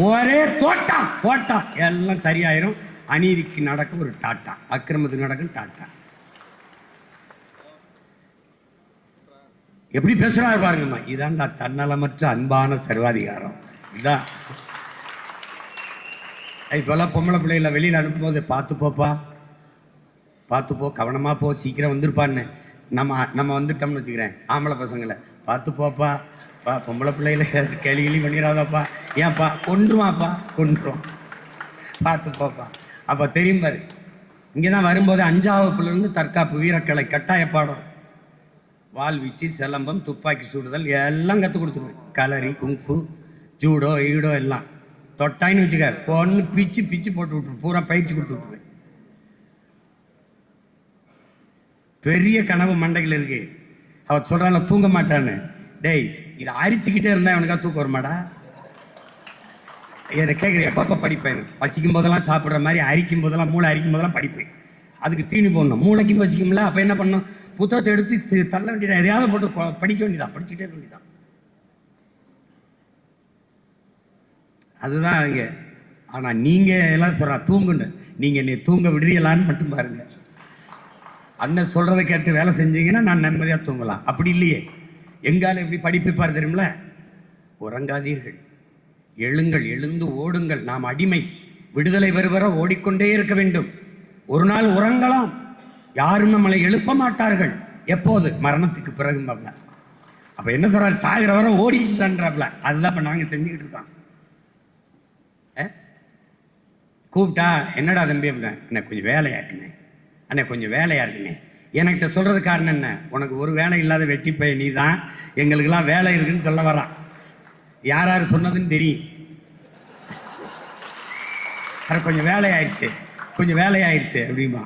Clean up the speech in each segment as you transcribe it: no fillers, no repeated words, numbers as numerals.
ஒரே தோட்டா எல்லாம் சரியாயிரும். அநீதிக்கு நடக்கும் ஒரு டாட்டா, அக்கிரமத்துக்கு நடக்கும் டாட்டா. எப்படி பேசுறாரு பாருங்கம்மா. இதான்டா தன்னலமற்ற அன்பான சர்வாதிகாரம். இதான் இப்பெல்லாம் பொம்பளை பிள்ளைகளை வெளியில் அனுப்பும்போது பார்த்து போப்பா, பார்த்து போ, கவனமாக போ, சீக்கிரம் வந்துருப்பான்னு. நம்ம வந்துட்டோம்னு வச்சுக்கிறேன். ஆம்பளை பசங்களை பார்த்து போப்பா, பொம்பளை பிள்ளைகளை கேள்வி பண்ணிடாதப்பா, ஏன்ப்பா கொண்டுருவாப்பா, கொண்டுருவோம், பார்த்து போப்பா. அப்போ தெரியும் பாரு. இங்கே தான் வரும்போது 5ஆம் வகுப்புலேருந்து தற்காப்பு வீரக்கலை கட்டாய பாடம். வாள்வீச்சு, சிலம்பம், துப்பாக்கி சுடுதல் எல்லாம் கற்றுக் கொடுத்துருவேன். கலரி, குங்ஃபு, ஜூடோ, ஈடோ எல்லாம் தொட்டாயின்னு வச்சுக்க பொண்ணு பிச்சு பிச்சு போட்டு விட்டுரு, பூரா பயிற்சி கொடுத்து விட்டுருவேன். பெரிய கனவு மண்டைகள் இருக்கு. அவ சொல்றாள் தூங்க மாட்டான்னு. டேய், இதை அரிச்சுக்கிட்டே இருந்தா அவனுக்கா தூக்கம் வருமாடா? என்னை கேட்குறேன், எப்பப்போ படிப்பேன்? பசிக்கும் போதெல்லாம் சாப்பிட்ற மாதிரி, அரிக்கும் போதெல்லாம், மூளை அரிக்கும் போதெல்லாம் படிப்பேன். அதுக்கு தீனி போடணும். மூளைக்கு பசிக்கும்ல, அப்போ என்ன பண்ணணும்? புத்தகத்தை எடுத்து தள்ள வேண்டியதான், எதையாவது போட்டு படிக்க வேண்டியதான், படிச்சுட்டே இருக்க வேண்டியதான். அதுதான் இங்கே. ஆனால் நீங்கள் எல்லாம் சொல்கிறா தூங்குன்னு, நீங்கள் என்னை தூங்க விடுறீங்களான்னு மட்டும் பாருங்க. அண்ணன் சொல்கிறத கேட்டு வேலை செஞ்சீங்கன்னா நான் நிம்மதியாக தூங்கலாம். அப்படி இல்லையே, எங்கால எப்படி படிப்பிப்பார் தெரியுமில? உறங்காதீர்கள், எழுங்கள், எழுந்து ஓடுங்கள், நாம் அடிமை, விடுதலை வருவர ஓடிக்கொண்டே இருக்க வேண்டும். ஒரு நாள் உறங்கலாம், யாரும் நம்மளை எழுப்ப மாட்டார்கள். எப்போது? மரணத்துக்கு பிறகு. அப்ப என்ன சொல்றாரு? சாகிற வர ஓடி இல்லைன்றாப்ல. அதுதான் இப்ப நாங்க செஞ்சுக்கிட்டு இருக்கோம். கூப்பிட்டா என்னடா தம்பி அப்படின்னா, என்ன கொஞ்சம் வேலையா இருக்குண்ணே, அண்ணே கொஞ்சம் வேலையா இருக்குண்ணே. என்கிட்ட சொல்றது காரணம் என்ன? உனக்கு ஒரு வேலை இல்லாத வெட்டி போய் நீ தான், எங்களுக்கெல்லாம் வேலை இருக்குன்னு சொல்ல வரான். யார் யார் சொன்னதுன்னு தெரியும். கொஞ்சம் வேலையாயிடுச்சு, கொஞ்சம் வேலையாயிடுச்சு அப்படிமா.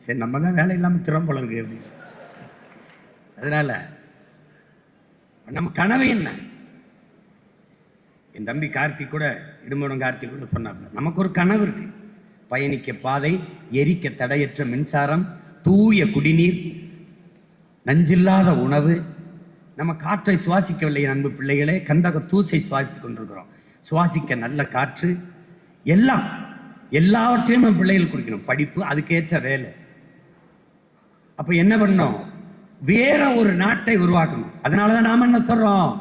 சரி, நம்ம தான் வேலை இல்லாமல் திறம்போல இருக்கு அப்படி. அதனால நம்ம கனவு என்ன? என் தம்பி கார்த்திக் கூட, இடும்படம் கார்த்திக் கூட சொன்னாங்க, நமக்கு ஒரு கனவு இருக்கு. பயணிக்க பாதை, எரிக்க தடையற்ற மின்சாரம், தூய குடிநீர், நஞ்சில்லாத உணவு. நம்ம காற்றை சுவாசிக்கவில்லை அன்பு பிள்ளைகளே, கந்தக தூசை சுவாசித்துக் கொண்டிருக்கிறோம். சுவாசிக்க நல்ல காற்று, எல்லாம் எல்லாவற்றையும் நம்ம பிள்ளைகள் குடிக்கணும். படிப்பு, அதுக்கேற்ற வேலை. அப்ப என்ன பண்ணோம்? வேற ஒரு நாட்டை உருவாக்கணும். அதனாலதான் நாம என்ன சொல்றோம்?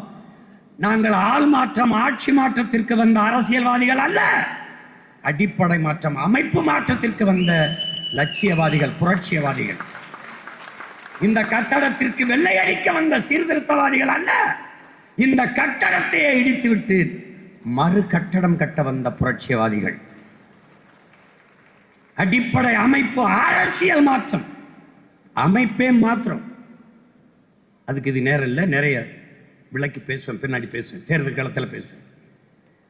நாங்கள் ஆள் மாற்றம், ஆட்சி மாற்றத்திற்கு வந்த அரசியல்வாதிகள் அல்ல, அடிப்படை மாற்றம், அமைப்பு மாற்றத்திற்கு வந்த லட்சியவாதிகள், புரட்சியவாதிகள். இந்த கட்டடத்திற்கு வெள்ளை அடிக்க வந்த சீர்திருத்தவாதிகள் அல்ல, இந்த கட்டடத்தை இடித்து விட்டு மறு கட்டடம் கட்ட வந்த புரட்சியவாதிகள். அடிப்படை அமைப்பு, அரசியல் மாற்றம், அமைப்பே மாற்றம். அதுக்கு இது நேரம் இல்லை, நிறைய விளக்கி பேசுவேன், பின்னாடி பேசுவேன், தேர்தல் காலத்தில் பேசுவேன்.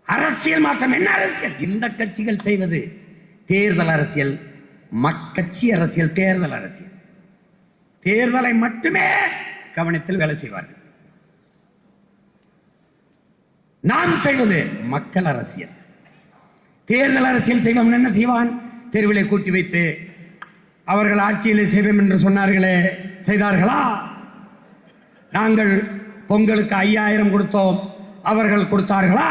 அரசியல் மாற்றம் என்ன? அரசியல் இந்த கட்சிகள் செய்வது தேர்தல் அரசியல், மக்கட்சி அரசியல், தேர்தல் அரசியல். தேர்தலை மட்டுமே கவனத்தில் வேலை செய்வார்கள். நாம் செய்வது மக்கள் அரசியல். தேர்தல் அரசியல் செய்வோம். என்ன செய்வான்? தெருவிலை கூட்டி வைத்து அவர்கள் ஆட்சியில் செய்வோம் என்று சொன்னார்களே, செய்தார்களா? நாங்கள் பொங்கலுக்கு 5000 கொடுத்தோம், அவர்கள் கொடுத்தார்களா?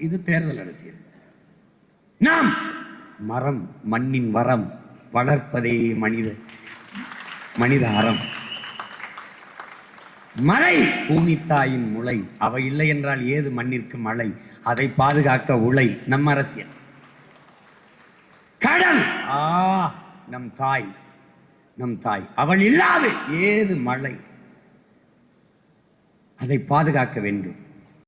இது தேர்தல் அரசியல். நாம் மரம், மண்ணின் வரம், வளர்ப்பதே மனித அறம். மழை பூமி தாயின் முளை, அவை இல்லை என்றால் ஏது மண்ணிற்கு மழை, அதை பாதுகாக்க உழை நம் அரசியல். கடல், நம் தாய், நம் தாய், அவள் இல்லாது ஏது மழை, அதை பாதுகாக்க வேண்டும்.